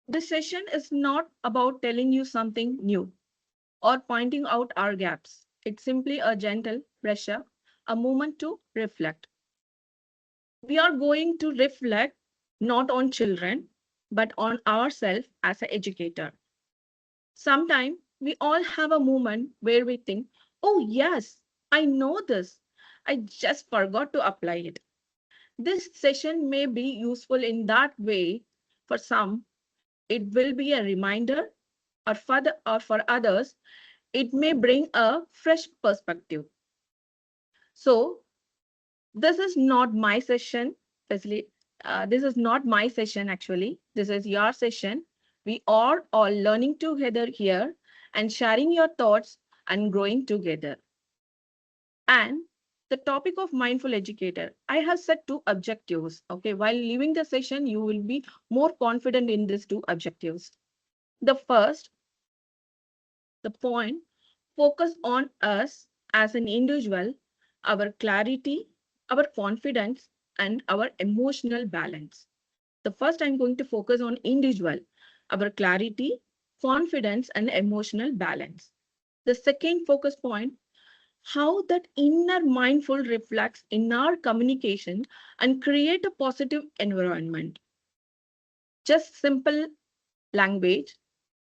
This session is not about telling you something new or pointing out our gaps. It's simply a gentle pressure, a moment to reflect. We are going to reflect not on children, but on ourselves as an educator. Sometimes we all have a moment where we think, oh, yes, I know this. I just forgot to apply it. This session may be useful in that way. For some, it will be a reminder, or for others, it may bring a fresh perspective. So, this is not my session, especially. This is not my session actually. This is your session. We are all learning together here and sharing your thoughts and growing together. And the topic of mindful educator, I have set two objectives. Okay, while leaving the session, you will be more confident in these two objectives. The first, the point, focus on us as an individual, our clarity, our confidence, and our emotional balance. The first, I'm going to focus on individual, our clarity, confidence, and emotional balance. The second focus point, how that inner mindful reflects in our communication and create a positive environment. Just simple language.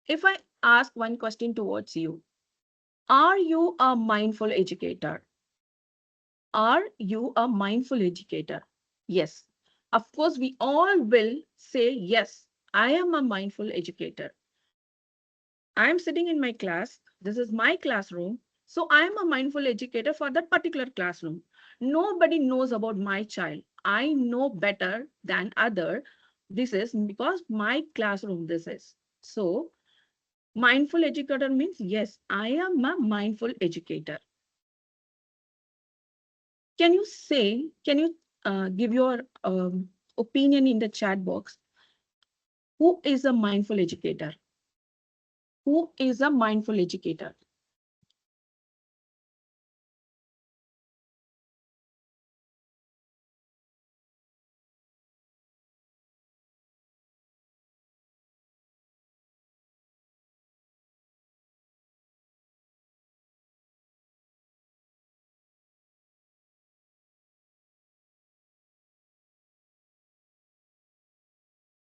If I ask one question towards you, are you a mindful educator? Are you a mindful educator? Yes. Of course, we all will say, yes, I am a mindful educator. I am sitting in my class. This is my classroom. So I am a mindful educator for that particular classroom. Nobody knows about my child. I know better than other. This is because my classroom this is. So mindful educator means, yes, I am a mindful educator. Can you give your opinion in the chat box? Who is a mindful educator? Who is a mindful educator?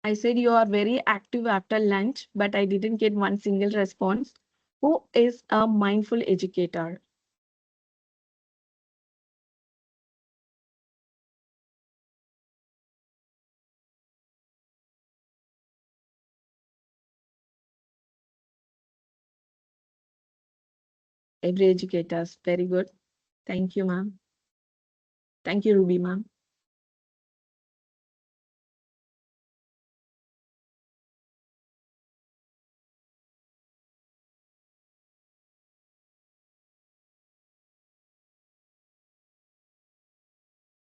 I said you are very active after lunch, but I didn't get one single response. Who is a mindful educator? Every educator. Very good. Thank you, ma'am. Thank you, Ruby, ma'am.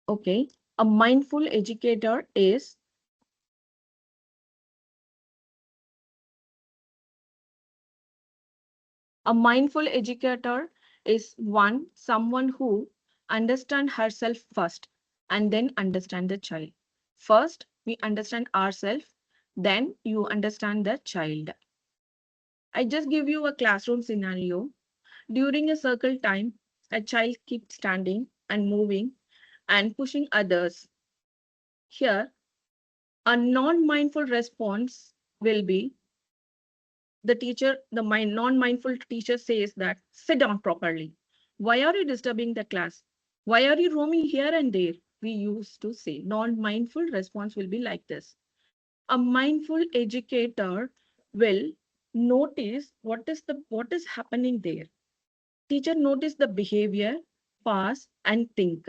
Okay. A mindful educator is A mindful educator is someone who understands herself first and then understand the child. First, we understand ourselves, then you understand the child. I just give you a classroom scenario. During a circle time, a child keeps standing and moving and pushing others. Here, a non-mindful response will be the non-mindful teacher says that sit down properly. Why are you disturbing the class? Why are you roaming here and there? We used to say non-mindful response will be like this. A mindful educator will notice what is happening there. Teacher notice the behavior, pause and think.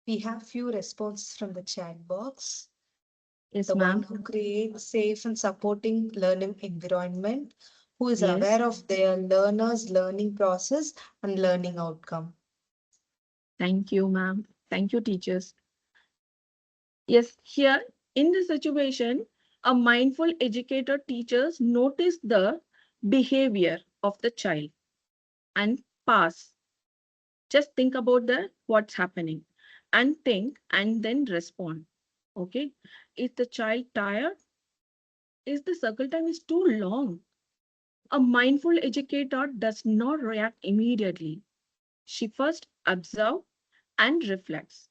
We have few responses from the chat box. Yes, The one ma'am. who creates safe and supporting learning environment, who is Yes. aware of their learners' learning process and learning outcome. Thank you, ma'am. Thank you, teachers. Yes, here in this situation, a mindful educator teachers notice the behavior of the child and pass. Just think about the what's happening and think and then respond. Okay. Is the child tired? Is the circle time is too long? A mindful educator does not react immediately. She first observes and reflects.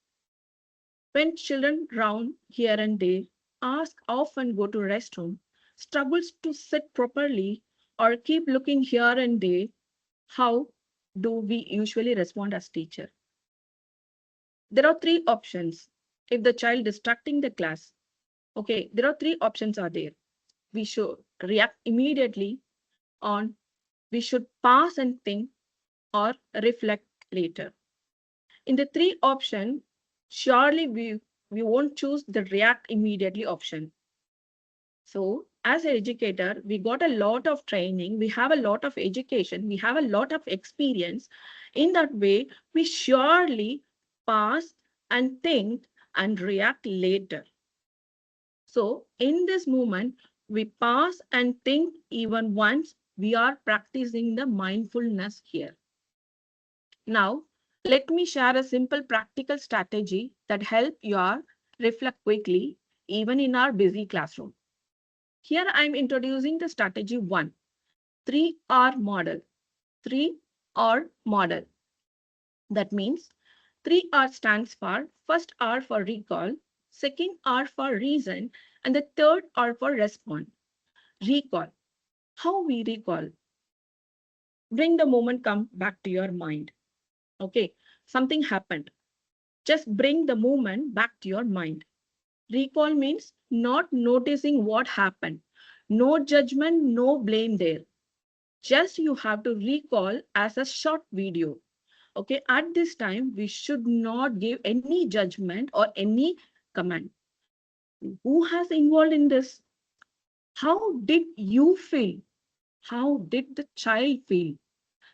When children round here and there, ask often go to restroom, struggles to sit properly, or keep looking here and there, how do we usually respond as teacher? There are three options. If the child distracting the class, okay, there are three options are there. We should react immediately on, we should pause and think, or reflect later. In the three option, surely we won't choose the react immediately option. So as an educator, we got a lot of training, we have a lot of education, we have a lot of experience. In that way, we surely pause and think and react later. So in this moment, we pause and think even once we are practicing the mindfulness here. Now, let me share a simple practical strategy that help you reflect quickly, even in our busy classroom. Here I'm introducing the strategy 1, 3R model. 3R model. That means 3R stands for first R for recall, second R for reason, and the third R for respond. Recall. How we recall? Bring the moment come back to your mind. Okay, something happened. Just bring the moment back to your mind. Recall means not noticing what happened. No judgment, no blame there. Just you have to recall as a short video. Okay, at this time, we should not give any judgment or any comment. Who has involved in this? How did you feel? How did the child feel?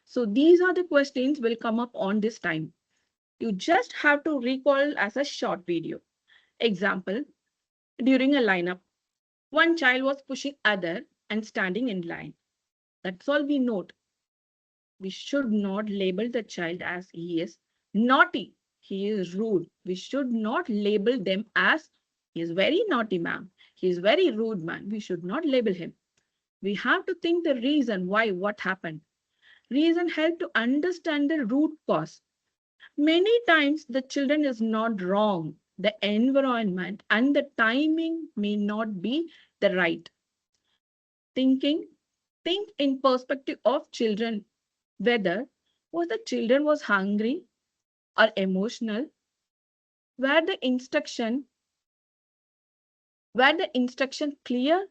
So these are the questions will come up on this time. You just have to recall as a short video. Example, during a lineup, one child was pushing other and standing in line. That's all we note. We should not label the child as he is naughty, he is rude. We should not label them as he is very naughty, ma'am. He is very rude, man. We should not label him. We have to think the reason why what happened. Reason help to understand the root cause. Many times the children is not wrong. The environment and the timing may not be the right. Thinking, think in perspective of children, whether was the children was hungry or emotional, were the instruction were the instruction clear,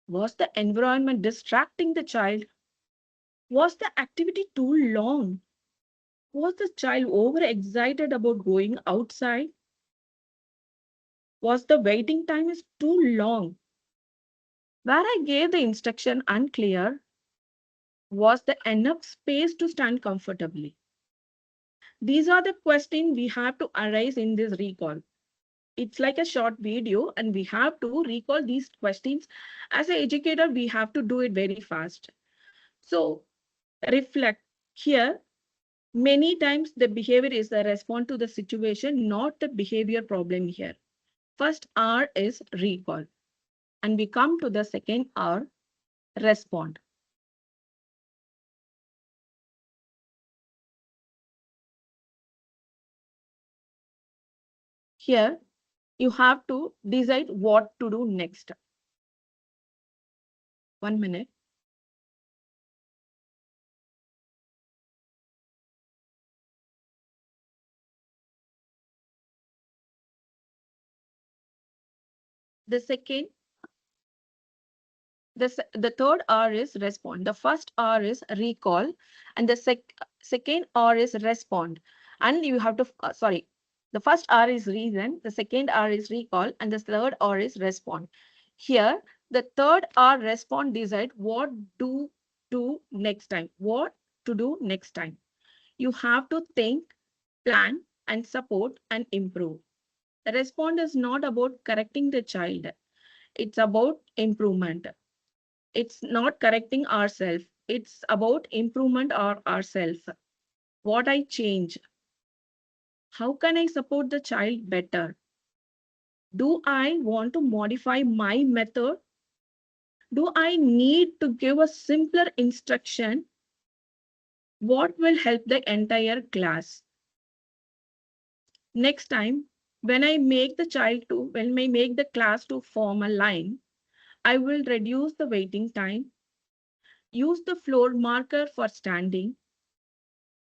was the environment distracting the child, was the activity too long, was the child overexcited about going outside, was the waiting time is too long, where I gave the instruction unclear, was there enough space to stand comfortably. These are the questions we have to arise in this recall. It's like a short video and we have to recall these questions. As an educator, we have to do it very fast. So reflect here. Many times the behavior is the response to the situation, not the behavior problem here. First R is recall. And we come to the second R, respond. Here, you have to decide what to do next. 1 minute. The second the third R is respond. The first R is recall, and the second R is respond. And you have to, sorry, the first R is reason, the second R is recall, and the third R is respond. Here, the third R respond decide what to do next time. What to do next time. You have to think, plan, and support and improve. The respond is not about correcting the child. It's about improvement. It's not correcting ourselves. It's about improvement or ourselves. What I change? How can I support the child better? Do I want to modify my method? Do I need to give a simpler instruction? What will help the entire class? Next time, when I make the class to form a line, I will reduce the waiting time, use the floor marker for standing,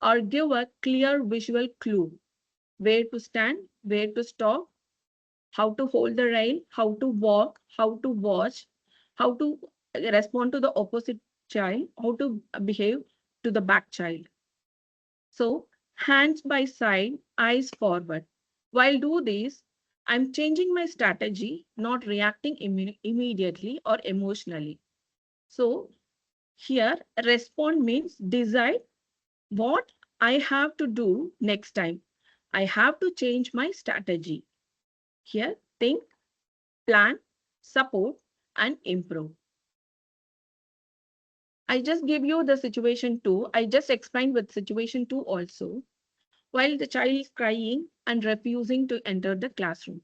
or give a clear visual clue where to stand, where to stop, how to hold the rail, how to walk, how to watch, how to respond to the opposite child, how to behave to the back child. So, hands by side, eyes forward. While do this, I'm changing my strategy, not reacting immediately or emotionally. So, here, respond means decide what I have to do next time. I have to change my strategy. Here, think, plan, support, and improve. I just give you the situation two. I just explained with situation two also. While the child is crying and refusing to enter the classroom.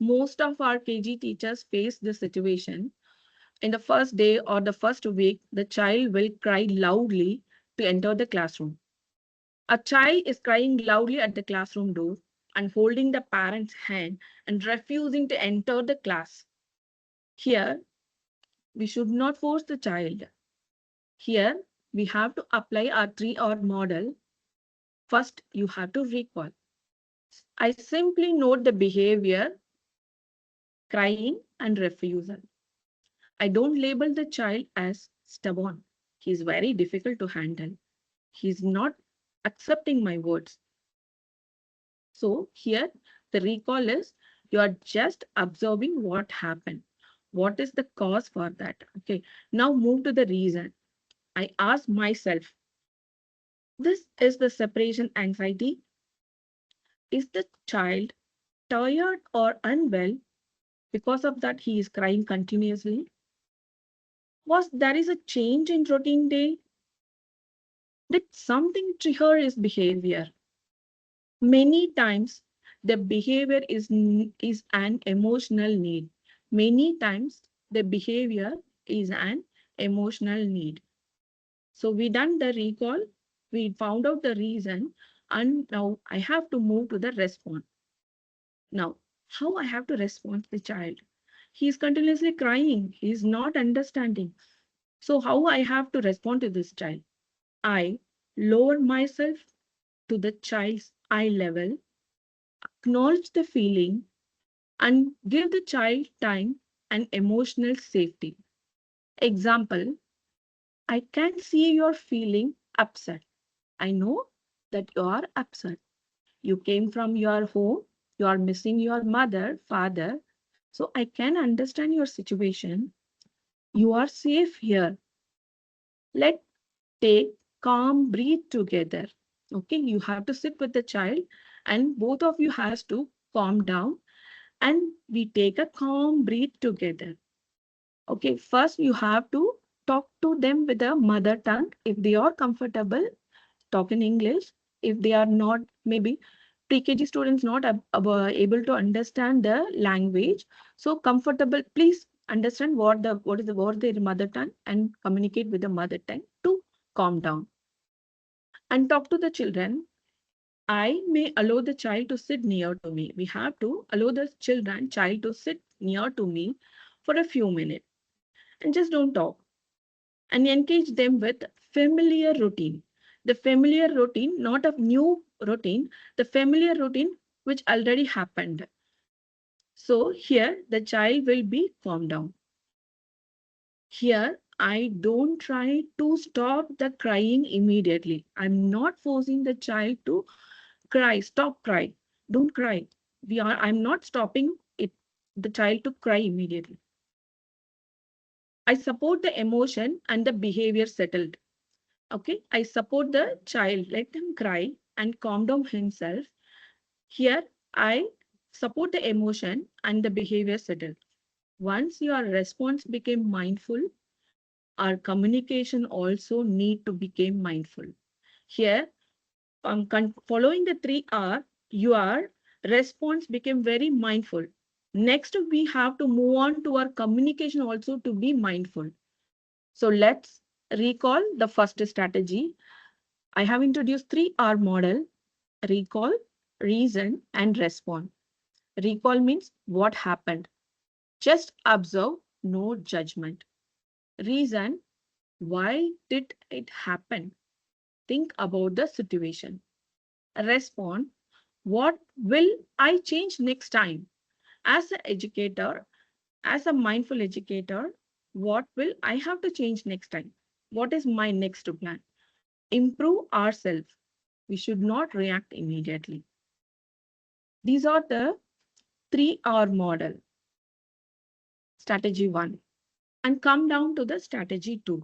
Most of our KG teachers face this situation. In the first day or the first week, the child will cry loudly to enter the classroom. A child is crying loudly at the classroom door and holding the parent's hand and refusing to enter the class. Here, we should not force the child. Here, we have to apply our 3R model. First, you have to recall. I simply note the behavior, crying, and refusal. I don't label the child as stubborn. He's very difficult to handle. He's not accepting my words. So here the recall is you are just observing what happened. What is the cause for that? Okay. Now move to the reason. I ask myself, this is the separation anxiety. Is the child tired or unwell? Because of that, he is crying continuously. Was there is a change in routine day? Did something trigger his behavior? Many times, the behavior is an emotional need. Many times, the behavior is an emotional need. So we done the recall, we found out the reason, and now I have to move to the response. Now, how I have to respond to the child? He is continuously crying. He is not understanding. So how I have to respond to this child? I lower myself to the child's eye level, acknowledge the feeling, and give the child time and emotional safety. Example, I can see you're feeling upset. I know that you are upset. You came from your home, you are missing your mother, father. So I can understand your situation. You are safe here. Let's take calm breathe together. Okay, you have to sit with the child and both of you has to calm down and we take a calm breathe together. Okay, first you have to talk to them with their mother tongue. If they are comfortable, talk in English. If they are not, maybe pre-KG students not able to understand the language. So comfortable, please understand what their mother tongue and communicate with the mother tongue to calm down. And talk to the children. I may allow the child to sit near to me. We have to allow the child to sit near to me for a few minutes and just don't talk and engage them with familiar routine. The familiar routine, not a new routine, the familiar routine which already happened. So here the child will be calmed down. Here I don't try to stop the crying immediately. I'm not forcing the child to cry, stop cry, don't cry. I'm not stopping it, the child to cry immediately. I support the emotion and the behavior settled. Okay, I support the child, let him cry and calm down himself. Here, I support the emotion and the behavior settled. Once your response became mindful, our communication also need to become mindful. Here, following the 3R, your response became very mindful. Next, we have to move on to our communication also to be mindful. So let's recall the first strategy. I have introduced 3R model: recall, reason, and respond. Recall means what happened. Just observe, no judgment. Reason, why did it happen? Think about the situation. Respond, what will I change next time? As an educator, as a mindful educator, what will I have to change next time? What is my next plan? Improve ourselves. We should not react immediately. These are the 3R model, strategy 1. And come down to the strategy 2.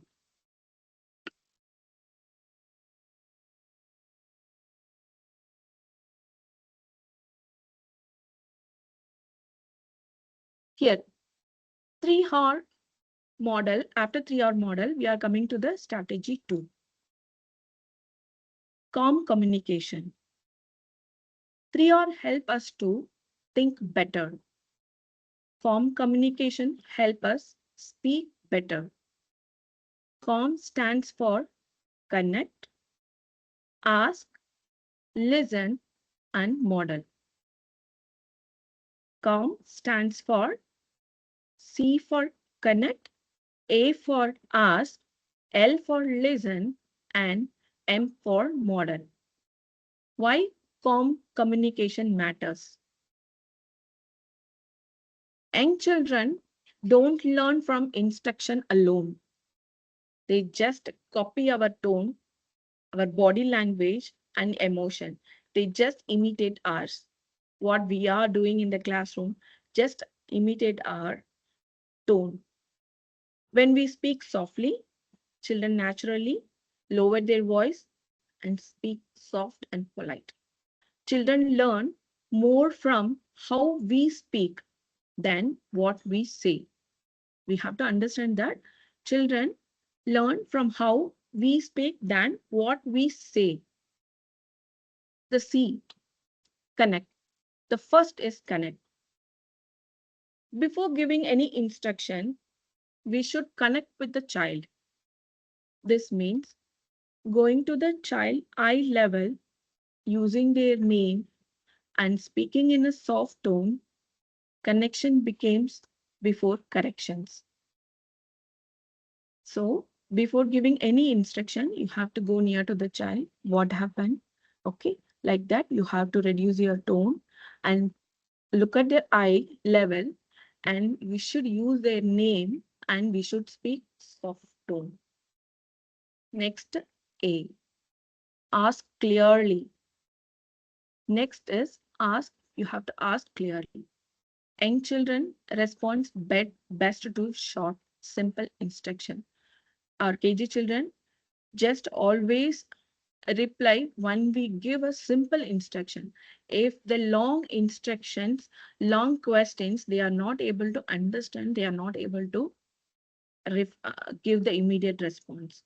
Here, 3R model, after 3R model, we are coming to the strategy 2. Calm communication. 3R help us to think better. Calm communication help us speak better. Calm stands for connect, ask, listen, and model. COM stands for C for connect, A for ask, L for listen, and M for model. Why COM communication matters? Young children don't learn from instruction alone. They just copy our tone, our body language, and emotion. They just imitate ours. What we are doing in the classroom, just imitate our tone. When we speak softly, children naturally lower their voice and speak soft and polite. Children learn more from how we speak than what we say. We have to understand that children learn from how we speak than what we say. The C, connect. The first is connect. Before giving any instruction, we should connect with the child. This means going to the child eye level, using their name, and speaking in a soft tone. Connection becomes before corrections. So, before giving any instruction, you have to go near to the child. What happened? Okay, like that, you have to reduce your tone and look at their eye level, and we should use their name and we should speak soft tone. Next, A, ask clearly. Next is ask, you have to ask clearly. Young children respond best to short, simple instruction. Our KG children just always reply when we give a simple instruction. If the long instructions, long questions, they are not able to understand, they are not able to give the immediate response.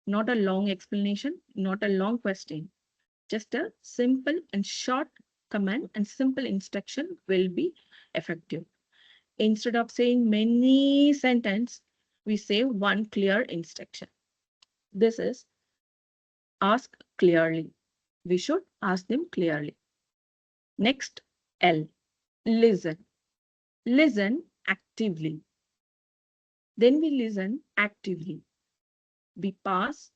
Not a long explanation, not a long question. Just a simple and short command and simple instruction will be effective. Instead of saying many sentences, we say one clear instruction. This is ask clearly. We should ask them clearly. Next, L, listen. Listen actively. Then we listen actively. We pause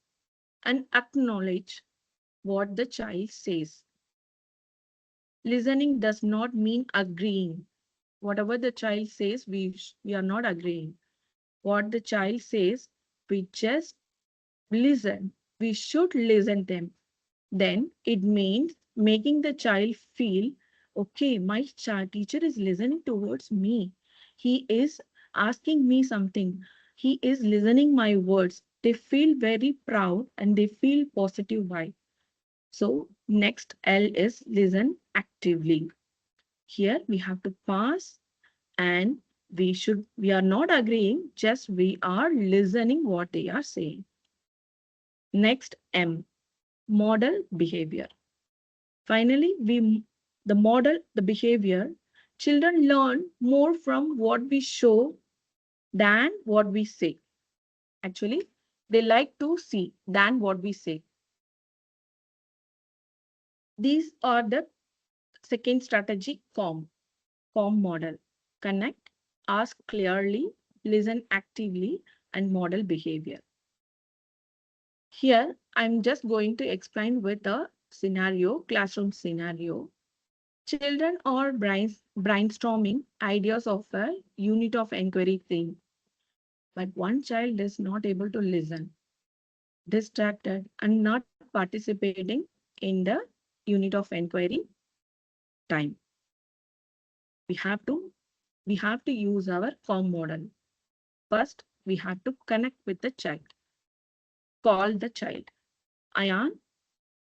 and acknowledge what the child says. Listening does not mean agreeing. Whatever the child says, we are not agreeing. What the child says, we just listen. We should listen them. Then it means making the child feel, okay, my teacher is listening towards me. He is asking me something. He is listening my words. They feel very proud and they feel positive vibe. So next L is listen actively. Here we have to pause and we are not agreeing, just we are listening what they are saying. Next M, model behavior. Finally, the model, the behavior, Children learn more from what we show than what we say. Actually, they like to see than what we say. These are the second strategy COM model. Connect, ask clearly, listen actively, and model behavior. Here, I'm just going to explain with a scenario, classroom scenario. Children are brainstorming ideas of a unit of inquiry theme, but one child is not able to listen, distracted, and not participating in the unit of inquiry time. We have to we have to use our COM model. First, we have to connect with the child. Call the child. Ayan,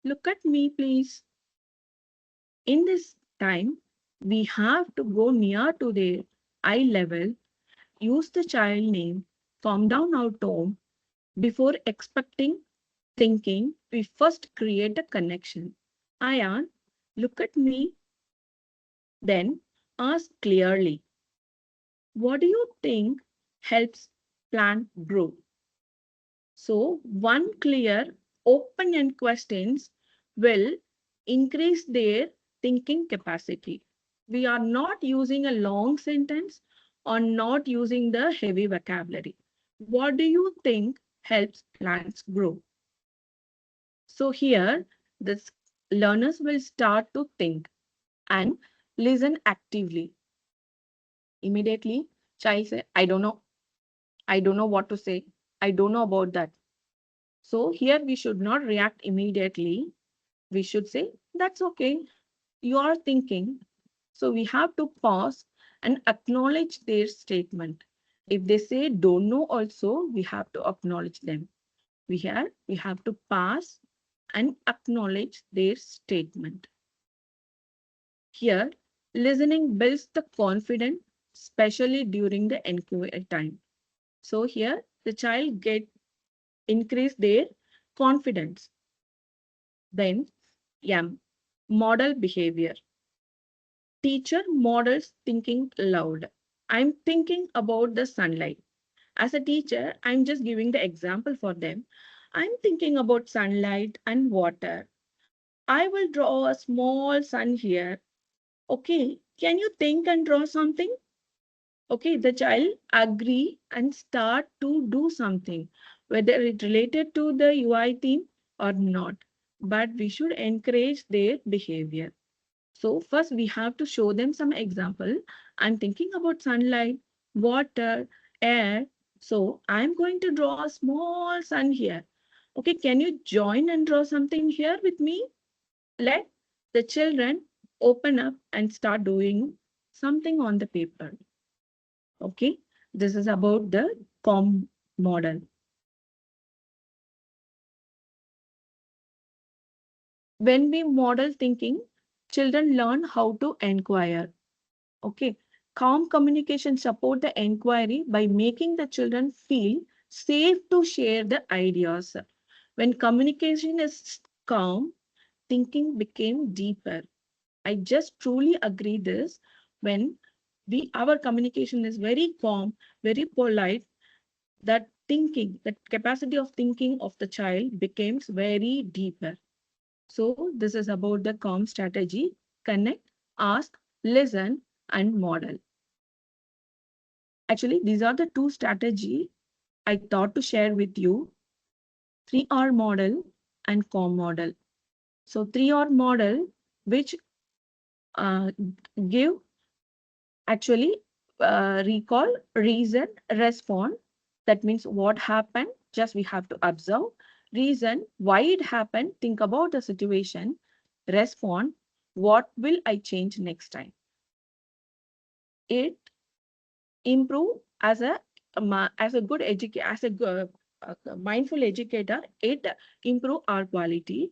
look at me, please. In this time, we have to go near to their eye level, use the child name, calm down our tone. Before expecting, thinking, we first create a connection. Ayan, look at me. Then ask clearly, what do you think helps plant grow? So one clear, open-end questions will increase their thinking capacity. We are not using a long sentence or not using the heavy vocabulary. What do you think helps plants grow? So here, the learners will start to think and listen actively. Immediately, child say, I don't know. I don't know what to say. I don't know about that. So here we should not react immediately. We should say, that's okay. You are thinking. So we have to pause and acknowledge their statement. If they say don't know also, we have to acknowledge them. We have to pass and acknowledge their statement. Here, listening builds the confidence, especially during the inquiry time. So here, the child get increase their confidence. Then, M, model behavior. Teacher models thinking loud. I'm thinking about the sunlight. As a teacher, I'm just giving the example for them. I'm thinking about sunlight and water. I will draw a small sun here. Okay, can you think and draw something? Okay, the child agree and start to do something, whether it related to the UI theme or not. But we should encourage their behavior. So first we have to show them some example. I'm thinking about sunlight, water, air. So I'm going to draw a small sun here. Okay, can you join and draw something here with me? Let the children open up and start doing something on the paper. Okay, this is about the COM model. When we model thinking, children learn how to inquire. Okay, calm communication support the inquiry by making the children feel safe to share the ideas. When communication is calm, thinking became deeper. I just truly agree this. When our communication is very calm, very polite, that thinking, that capacity of thinking of the child becomes very deeper. So this is about the calm strategy: connect, ask, listen, and model. Actually, these are the two strategy I thought to share with you: 3R model and COM model. So 3R model, which uh, give actually recall, reason, respond. That means what happened, just we have to observe. Reason, why it happened, think about the situation. Respond, what will I change next time? It improve as a good educator, as a mindful educator. It improve our quality.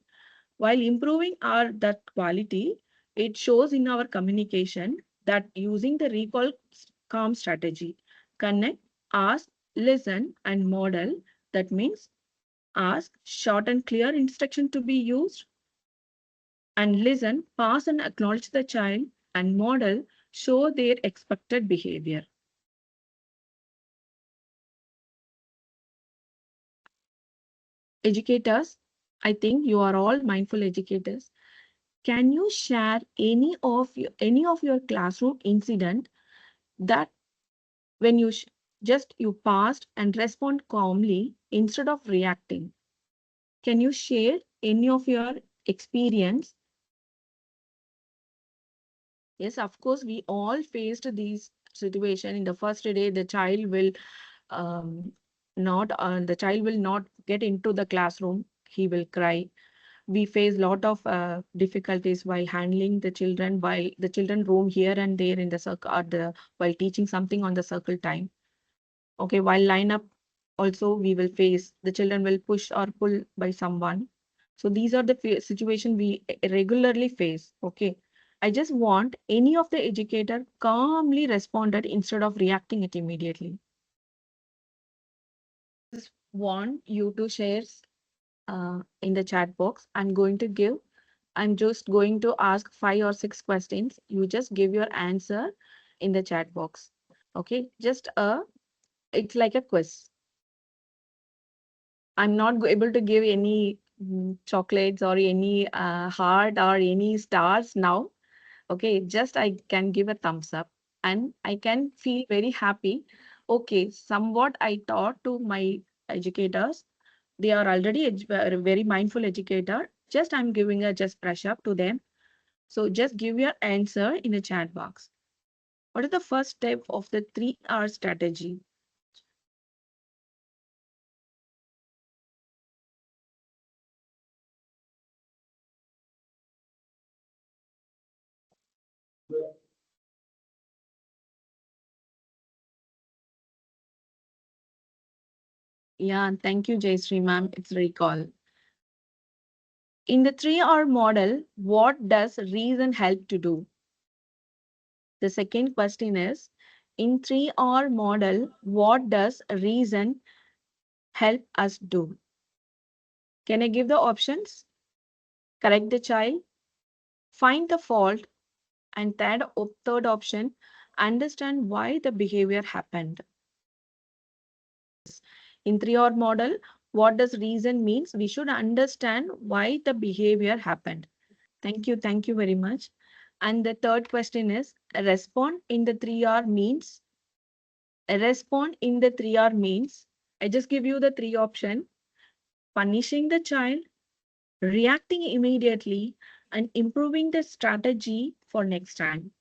While improving our that quality, it shows in our communication that using the recall calm strategy: connect, ask, listen, and model. That means ask short and clear instruction to be used, and listen, pass and acknowledge the child, and model show their expected behavior. Educators, I think you are all mindful educators. Can you share any of your classroom incident that when just you passed and respond calmly instead of reacting? Can you share any of your experience? Yes, of course, we all faced these situation. In the first day, um, the child will not get into the classroom. He will cry. We face lot of difficulties while handling the children, while the children roam here and there in the circle, while teaching something on the circle time. Okay, while line up also we will face the children will push or pull by someone. So these are the situation we regularly face. Okay, I just want any of the educator calmly responded instead of reacting it immediately. Just want you to share in the chat box. I'm just going to ask 5 or 6 questions. You just give your answer in the chat box. Okay, it's like a quiz. I'm not able to give any chocolates or any heart or any stars now. Okay, just I can give a thumbs up and I can feel very happy. Okay, somewhat I taught to my educators. They are already very mindful educator. Just I'm giving a just brush up to them. So just give your answer in the chat box. What is the first step of the 3R strategy? Yeah, thank you, Jayshree ma'am. It's recall. In the 3R model, what does reason help to do? The second question is, in 3R model, what does reason help us do? Can I give the options? Correct the child, find the fault, and third option, understand why the behavior happened. In 3R model, what does reason means? We should understand why the behavior happened. Thank you very much. And the third question is, respond in the 3R means. Respond in the 3R means, I just give you the three option: punishing the child, reacting immediately, and improving the strategy for next time.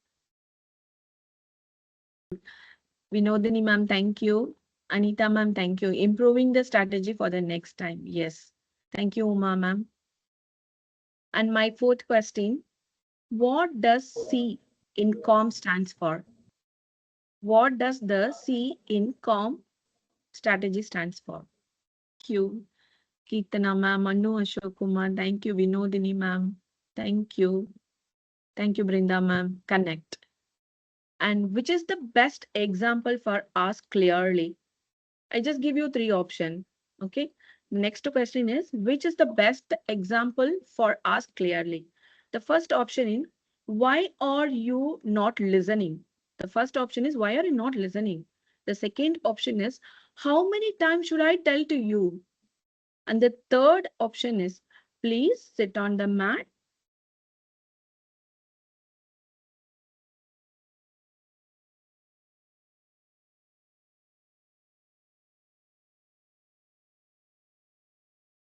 Vinodini ma'am, thank you. Anita ma'am, thank you. Improving the strategy for the next time. Yes. Thank you, Uma ma'am. And my fourth question, what does C in COM stands for? What does the C in COM strategy stands for? Thank you, Kirtana ma'am, Manu Ashok Kumar. Thank you, Vinodini ma'am. Thank you. Thank you, Brinda ma'am. Connect. And which is the best example for ask clearly? I just give you three options. Okay. Next question is, which is the best example for ask clearly? The first option is, why are you not listening? The first option is, why are you not listening? The second option is, how many times should I tell to you? And the third option is, please sit on the mat.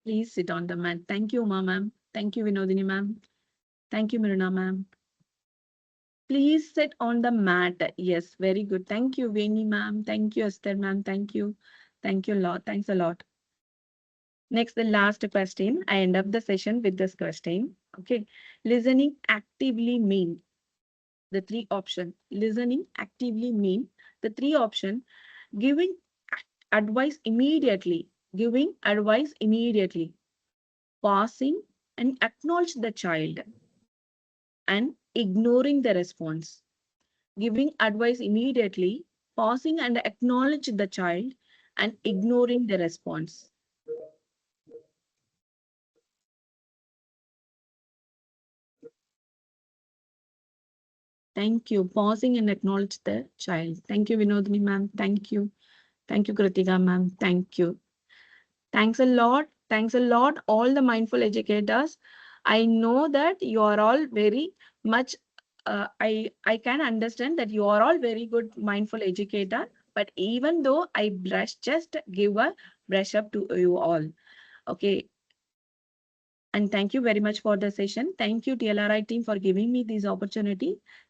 Please sit on the mat. Thank you, Uma ma'am. Thank you, Vinodini ma'am. Thank you, Miruna ma'am. Please sit on the mat. Yes, very good. Thank you, Veni ma'am. Thank you, Esther ma'am. Thank you. Thank you a lot. Thanks a lot. Next, the last question. I end up the session with this question. Okay. Listening actively mean the three option. Listening actively mean the three option. Giving advice immediately. Giving advice immediately. Pausing and acknowledge the child. And ignoring the response. Giving advice immediately, pausing and acknowledge the child, and ignoring the response. Thank you. Pausing and acknowledge the child. Thank you, Vinodini ma'am. Thank you. Thank you, Kritika ma'am. Thank you. Thanks a lot. Thanks a lot, all the mindful educators. I know that you are all very much. I can understand that you are all very good mindful educator. But even though I brush, just give a brush up to you all. Okay. And thank you very much for the session. Thank you, TLRI team, for giving me this opportunity.